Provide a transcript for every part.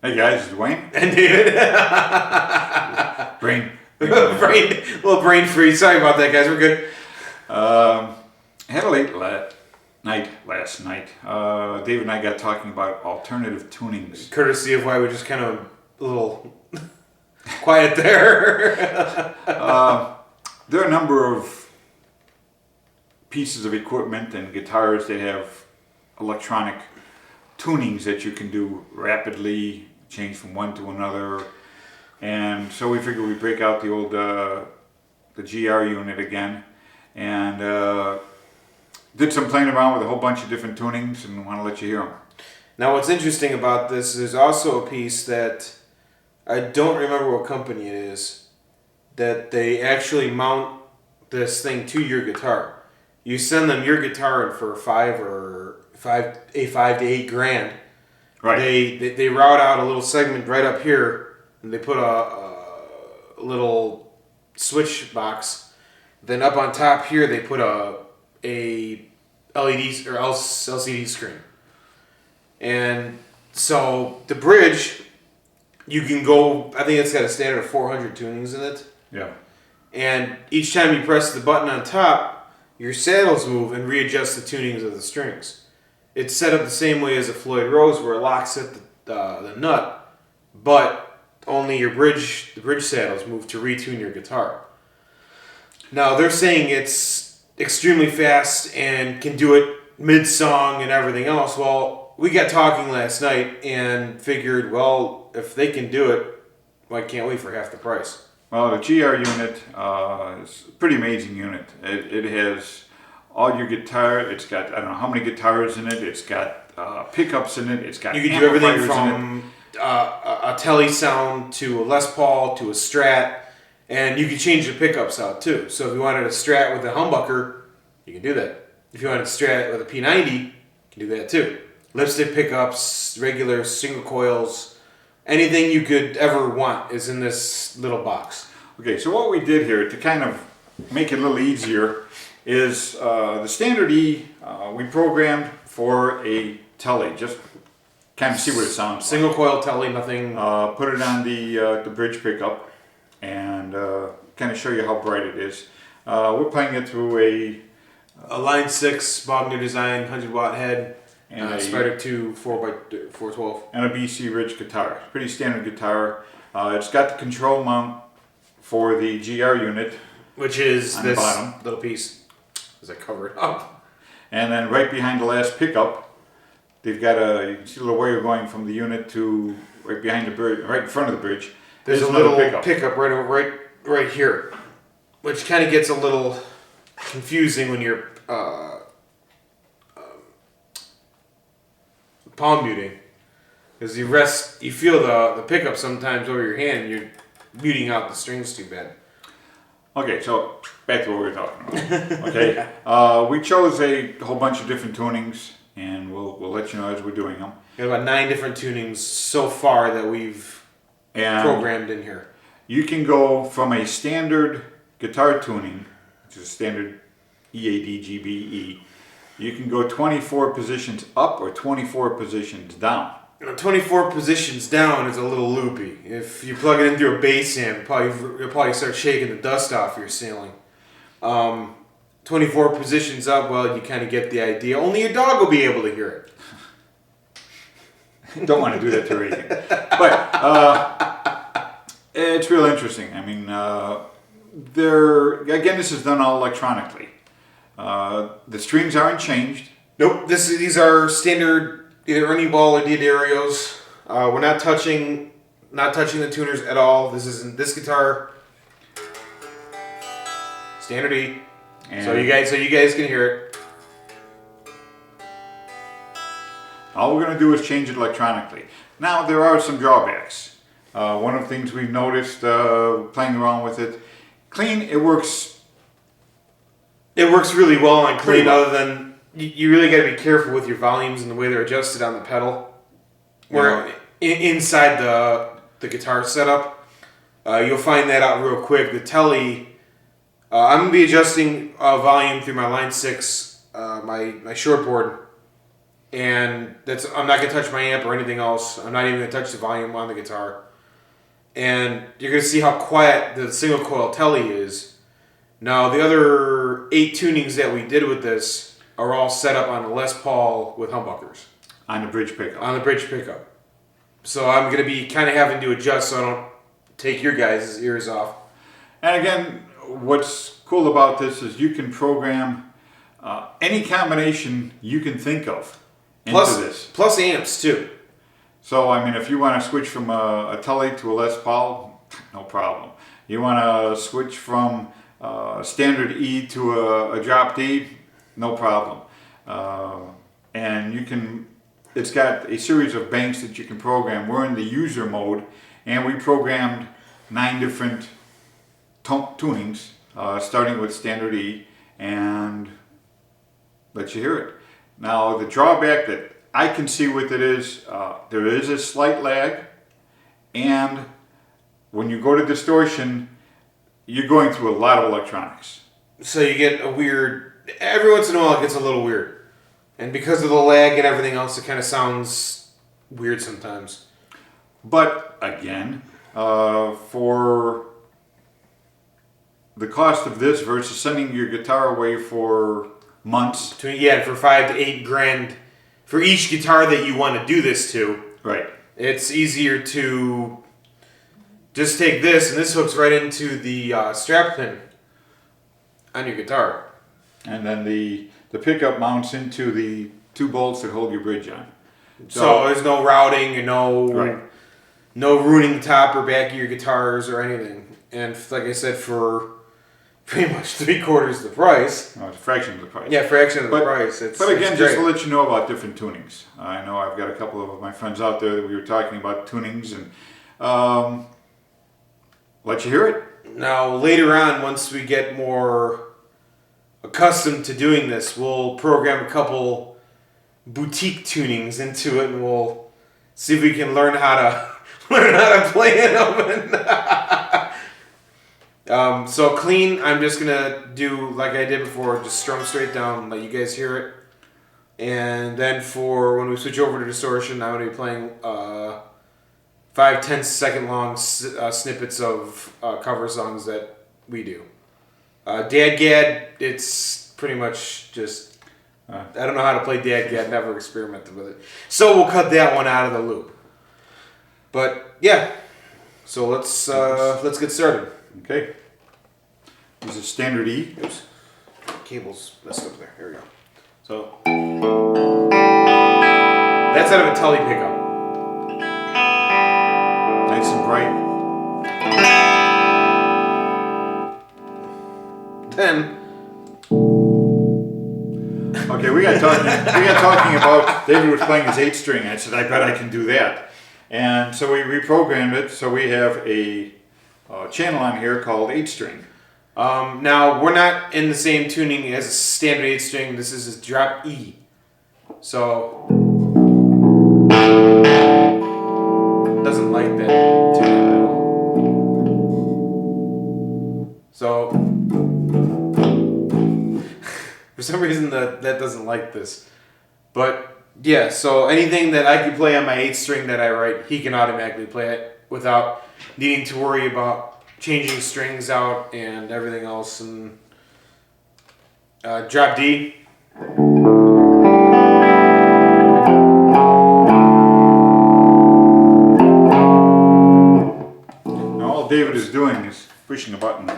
Hey guys, it's Dwayne. And David. Brain. Little brain freeze. Sorry about that, guys. We're good. I had a late night last night. Dave and I got talking about alternative tunings. Courtesy of why we just kind of a little quiet there. There are a number of pieces of equipment and guitars that have electronic tunings that you can do rapidly, change from one to another. And so we figured we'd break out the old the GR unit again and did some playing around with a whole bunch of different tunings and want to let you hear them. Now, what's interesting about this is also a piece that I don't remember what company it is, that they actually mount this thing to your guitar. You send them your guitar for five to $8,000. Right. They route out a little segment right up here, and they put a little switch box. Then up on top here, they put a LED or LCD screen. And so the bridge, you can go, I think it's got a standard of 400 tunings in it. Yeah. And each time you press the button on top, your saddles move and readjust the tunings of the strings. It's set up the same way as a Floyd Rose, where it locks at the nut, but only the bridge saddles move to retune your guitar. Now they're saying it's extremely fast and can do it mid-song and everything else. Well, we got talking last night and figured, well, if they can do it, why can't we for half the price? Well, the GR unit is a pretty amazing unit. It has all your guitar. It's got, I don't know how many guitars in it. It's got pickups in it. It's got You can do everything amplifiers from a Tele sound to a Les Paul to a Strat, and you can change the pickups out too. So if you wanted a Strat with a humbucker, you can do that. If you wanted a Strat with a P90, you can do that too. Lipstick pickups, regular single coils, anything you could ever want is in this little box. Okay, so what we did here to kind of make it a little easier is the standard E we programmed for a Tele, just kind of see what it sounds Single coil Tele, nothing. like. Put it on the bridge pickup and kind of show you how bright it is. We're playing it through A Line 6 Bogner design 100-watt head And and a- a Spider 2 4x412. and a BC Ridge guitar. Pretty standard guitar. It's got the control mount for the GR unit, Which is On the this bottom. little piece. As I cover it up. and then right behind the last pickup, they've got you can see a little wire going from the unit to right behind the bridge, right in front of the bridge. There's a another little pickup right here, which kind of gets a little confusing when you're palm muting, because you feel the pickup sometimes over your hand, and you're muting out the strings too bad. Okay, so back to what we were talking about. Okay, we chose a whole bunch of different tunings, and we'll let you know as we're doing them. We have about 9 different tunings so far that we've And programmed in here. you can go from a standard guitar tuning, which is standard EAD GBE. You can go 24 positions up or 24 positions down. 24 positions down is a little loopy. If you plug it in through a bass amp, you'll probably start shaking the dust off your ceiling. 24 positions up, well, you kind of get the idea. Only your dog will be able to hear it. Don't want to do that to anything. But it's real interesting. I mean, this is done all electronically. The strings aren't changed. Nope, these are standard either Ernie Ball or D'Addario's. We're not touching the tuners at all. This guitar, standard E. And So you guys can hear it. all we're going to do is change it electronically. Now, there are some drawbacks. One of the things we've noticed playing around with it, clean, it works. It works really well on Pretty clean, well. other than you really got to be careful with your volumes and the way they're adjusted on the pedal. Where inside the guitar setup, you'll find that out real quick. The Tele, I'm gonna be adjusting volume through my Line 6, my shortboard, and I'm not gonna touch my amp or anything else. I'm not even gonna touch the volume on the guitar. And you're gonna see how quiet the single coil telly is. Now the other 8 tunings that we did with this are all set up on the Les Paul with humbuckers On the bridge pickup. on the bridge pickup. So I'm gonna be kind of having to adjust so I don't take your guys' ears off. And again, what's cool about this is you can program any combination you can think of into this. Plus amps too. So, I mean, if you want to switch from a Tully to a Les Paul, no problem. You want to switch from standard E to a drop D, no problem. And you can, it's got a series of banks that you can program. We're in the user mode, and we programmed 9 different tunings, starting with standard E, and let you hear it. Now, the drawback that I can see with it is there is a slight lag, and when you go to distortion, you're going through a lot of electronics. So you get a weird, every once in a while it gets a little weird. And because of the lag and everything else, it kind of sounds weird sometimes. But again, for the cost of this versus sending your guitar away for months. For $5 to $8 grand for each guitar that you want to do this to. Right. It's easier to just take this, and this hooks right into the strap pin on your guitar. And then the pickup mounts into the 2 bolts that hold your bridge on. So there's no routing and Right. no ruining the top or back of your guitars or anything. And like I said, for pretty much 3/4 the price. It's a fraction of the price. Yeah, fraction of the price. But again, it's just great. to let you know about different tunings. I know I've got a couple of my friends out there that we were talking about tunings, and let you hear it. Now, later on, once we get more accustomed to doing this, we'll program a couple boutique tunings into it, and we'll see if we can learn how to play in them. So clean, I'm just gonna do like I did before, just strum straight down, let you guys hear it. And then for when we switch over to distortion, I'm gonna be playing 5-10 second long snippets of cover songs that we do. Dadgad, it's pretty much just I don't know how to play Dadgad, never experimented with it, so we'll cut that one out of the loop. But yeah, so let's get started. Okay. This is standard E. Oops, cable's messed up there. Here we go. So that's out of a Tully pickup. Nice and bright. Then Okay, we got talking about David was playing his 8-string. I said, I bet I can do that. And so we reprogrammed it. So we have a channel on here called 8-string. now we're not in the same tuning as a standard 8-string. This is a drop E. So doesn't like that tuning at all. So for some reason that doesn't like this. But yeah, so anything that I can play on my 8-string that I write, he can automatically play it without needing to worry about changing strings out and everything else. And drop D. Now all David is doing is pushing a button. You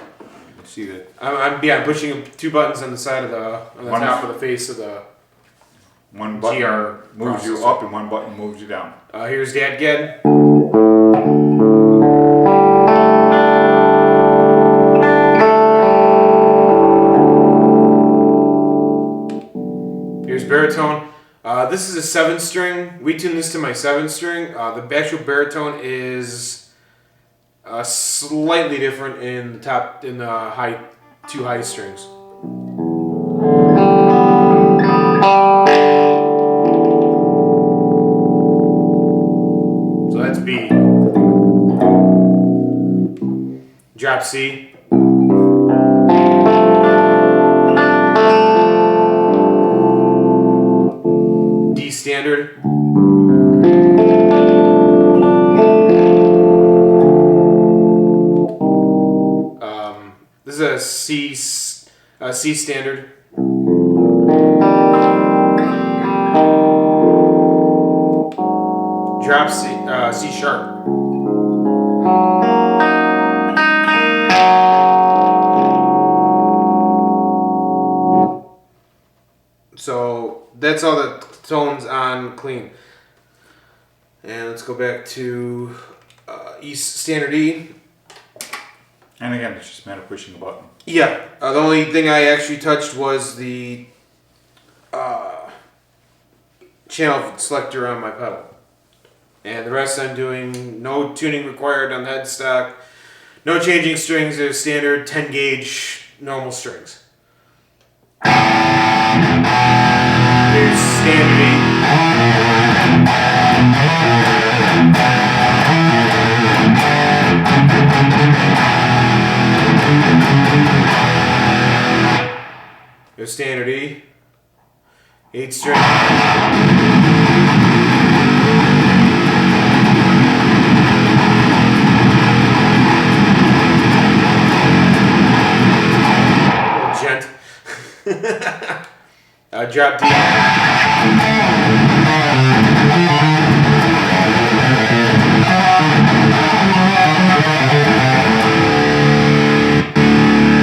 can see that. I'm pushing 2 buttons on the side of on the One top is- of the face of the. One button GR moves you processor. up and one button moves you down. Here's Dadgad. Here's baritone. This is a 7-string. We tune this to my 7-string. The actual baritone is slightly different in the high 2 high strings. So that's B. Drop C. D standard. This is a C standard. Drop C sharp. So that's all the tones on clean. And let's go back to E standard E. And again, it's just a matter of pushing a button. Yeah, the only thing I actually touched was the channel selector on my pedal. And the rest I'm doing no tuning required on headstock, no changing strings, there's standard 10 gauge normal strings. There's standard E. There's standard E. 8 string. Gent. Drop D.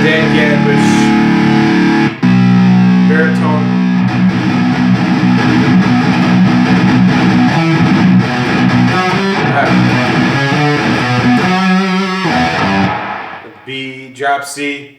Dan Gadwish. Baritone. B, drop C.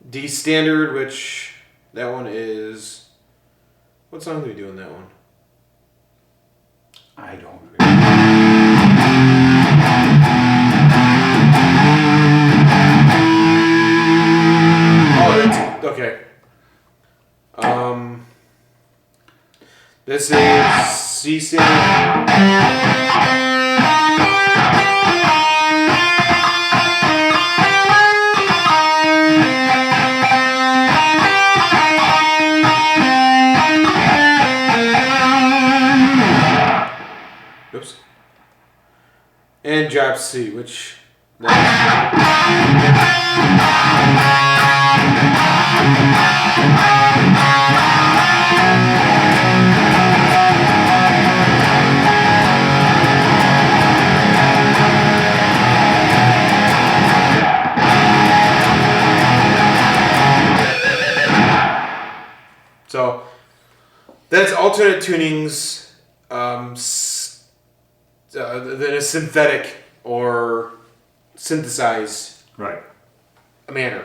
D standard, which that one is. What song do we do in that one? I don't really. Oh, that's okay. This is C standard. Oops. And drop C, which. So that's alternate tunings than a synthetic or synthesized Right. manner.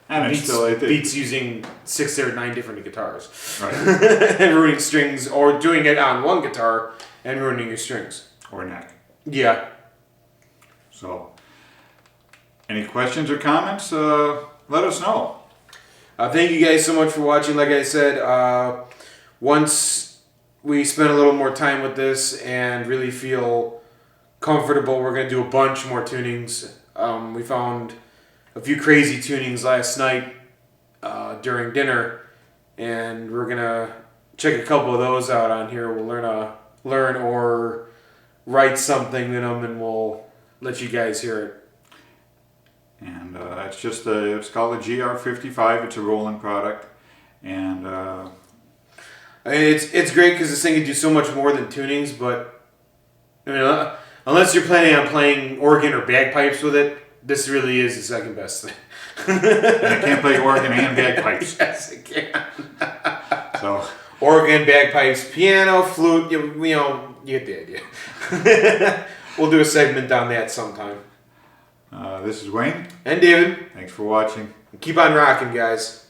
And it's still like Beats using 6 or 9 different guitars. Right. And ruining strings, or doing it on one guitar and ruining your strings. Or neck. Yeah. So, any questions or comments? Let us know. Thank you guys so much for watching. Like I said, once we spend a little more time with this and really feel comfortable, we're going to do a bunch more tunings. We found a few crazy tunings last night during dinner, and we're going to check a couple of those out on here. We'll learn or write something in them, and we'll let you guys hear it. And it's just it's called a GR55. It's a Roland product, and I mean, it's great because this thing can do so much more than tunings. But I mean, unless you're planning on playing organ or bagpipes with it, this really is the second best thing. and it can play organ and bagpipes. Yes, it can. So Organ, bagpipes, piano, flute. You get the idea. We'll do a segment on that sometime. this is Wayne. And David. Thanks for watching. Keep on rocking, guys.